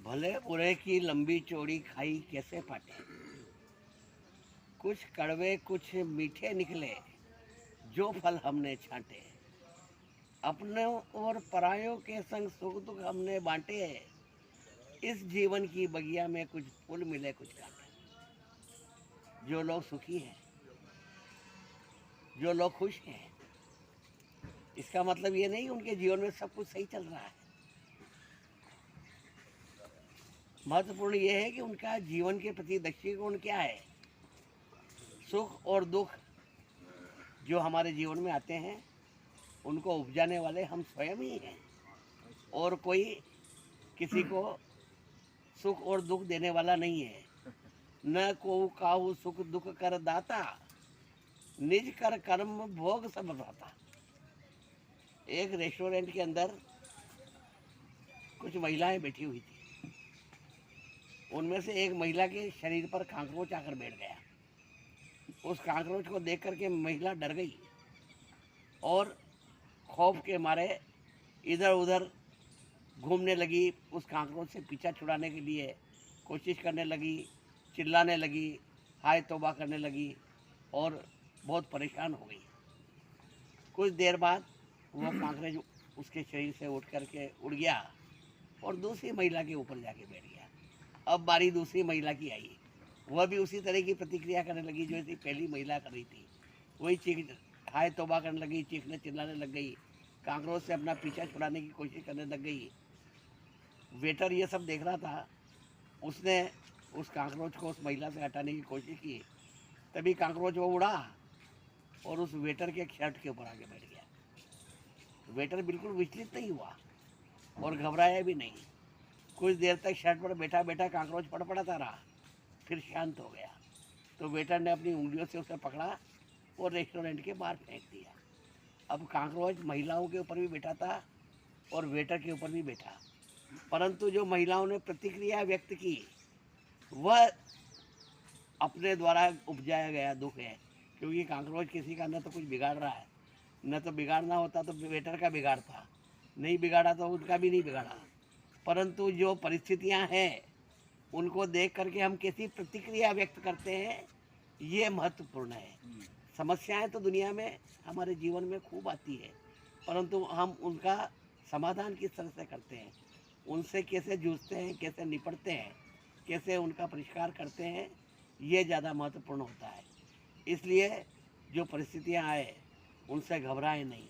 भले बुरे की लंबी चौड़ी खाई कैसे पाटे, कुछ कड़वे कुछ मीठे निकले, जो फल हमने छांटे। अपने और परायों के संग सुख दुख हमने बांटे, इस जीवन की बगिया में कुछ फूल मिले कुछ कांटे। जो लोग सुखी हैं, जो लोग खुश हैं, इसका मतलब ये नहीं उनके जीवन में सब कुछ सही चल रहा है। महत्वपूर्ण ये है कि उनका जीवन के प्रति दृष्टिकोण क्या है। सुख और दुख जो हमारे जीवन में आते हैं, उनको उपजाने वाले हम स्वयं ही हैं, और कोई किसी को सुख और दुख देने वाला नहीं है। न को काहू सुख दुख कर दाता, निज कर कर्म भोग सब भाता। एक रेस्टोरेंट के अंदर कुछ महिलाएं बैठी हुई थी। उनमें से एक महिला के शरीर पर कांकरोच आकर बैठ गया। उस कांकरोच को देख करके महिला डर गई और खौफ के मारे इधर उधर घूमने लगी। उस कांकरोच से पीछा छुड़ाने के लिए कोशिश करने लगी, चिल्लाने लगी, हाय तौबा करने लगी और बहुत परेशान हो गई। कुछ देर बाद वो कांकरेच उसके शरीर से उठ करके उड़ गया और दूसरी महिला के ऊपर जाके बैठ गया। अब बारी दूसरी महिला की आई। वह भी उसी तरह की प्रतिक्रिया करने लगी जो थी पहली महिला कर रही थी। वही चीख हाय तौबा करने लगी, चीखने चिल्लाने लग गई, कांकरोच से अपना पीछा छुड़ाने की कोशिश करने लग गई। वेटर ये सब देख रहा था। उसने उस कांकरोच को उस महिला से हटाने की कोशिश की। तभी कांकरोच वो उड़ा और उस वेटर के शर्ट के ऊपर आके बैठ गया। वेटर बिल्कुल विचलित नहीं हुआ और घबराया भी नहीं। कुछ देर तक शर्ट पर बैठा बैठा कांकरोच पड़पड़ाता रहा, फिर शांत हो गया। तो वेटर ने अपनी उंगलियों से उसे पकड़ा और रेस्टोरेंट के बाहर फेंक दिया। अब कांकरोच महिलाओं के ऊपर भी बैठा था और वेटर के ऊपर भी बैठा, परंतु जो महिलाओं ने प्रतिक्रिया व्यक्त की वह अपने द्वारा उपजाया गया दुख है। क्योंकि कांकरोच किसी का न तो कुछ बिगाड़ रहा है, न तो बिगाड़ना होता तो वेटर का बिगाड़ता, नहीं बिगाड़ा तो उनका भी नहीं बिगाड़ा। परंतु जो परिस्थितियां हैं उनको देख करके हम कैसी प्रतिक्रिया व्यक्त करते हैं, ये महत्वपूर्ण है। समस्याएं तो दुनिया में हमारे जीवन में खूब आती है, परंतु हम उनका समाधान किस तरह से करते हैं, उनसे कैसे जूझते हैं, कैसे निपटते हैं, कैसे उनका परिष्कार करते हैं, ये ज़्यादा महत्वपूर्ण होता है। इसलिए जो परिस्थितियां आए उनसे घबराएं नहीं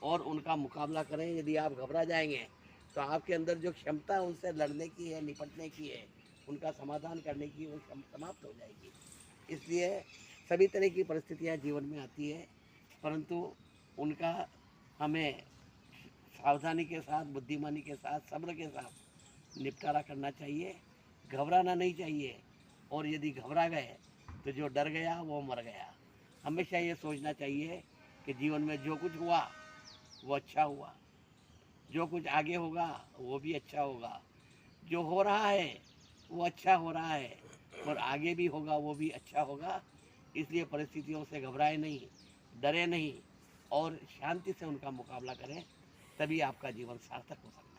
और उनका मुकाबला करें। यदि आप घबरा जाएंगे तो आपके अंदर जो क्षमता उनसे लड़ने की है, निपटने की है, उनका समाधान करने की, वो समाप्त हो जाएगी। इसलिए सभी तरह की परिस्थितियां जीवन में आती है, परंतु उनका हमें सावधानी के साथ, बुद्धिमानी के साथ, सब्र के साथ निपटारा करना चाहिए। घबराना नहीं चाहिए, और यदि घबरा गए तो जो डर गया वो मर गया। हमेशा ये सोचना चाहिए कि जीवन में जो कुछ हुआ वो अच्छा हुआ, जो कुछ आगे होगा वो भी अच्छा होगा, जो हो रहा है वो अच्छा हो रहा है और आगे भी होगा वो भी अच्छा होगा। इसलिए परिस्थितियों से घबराए नहीं, डरे नहीं और शांति से उनका मुकाबला करें, तभी आपका जीवन सार्थक हो सकता है।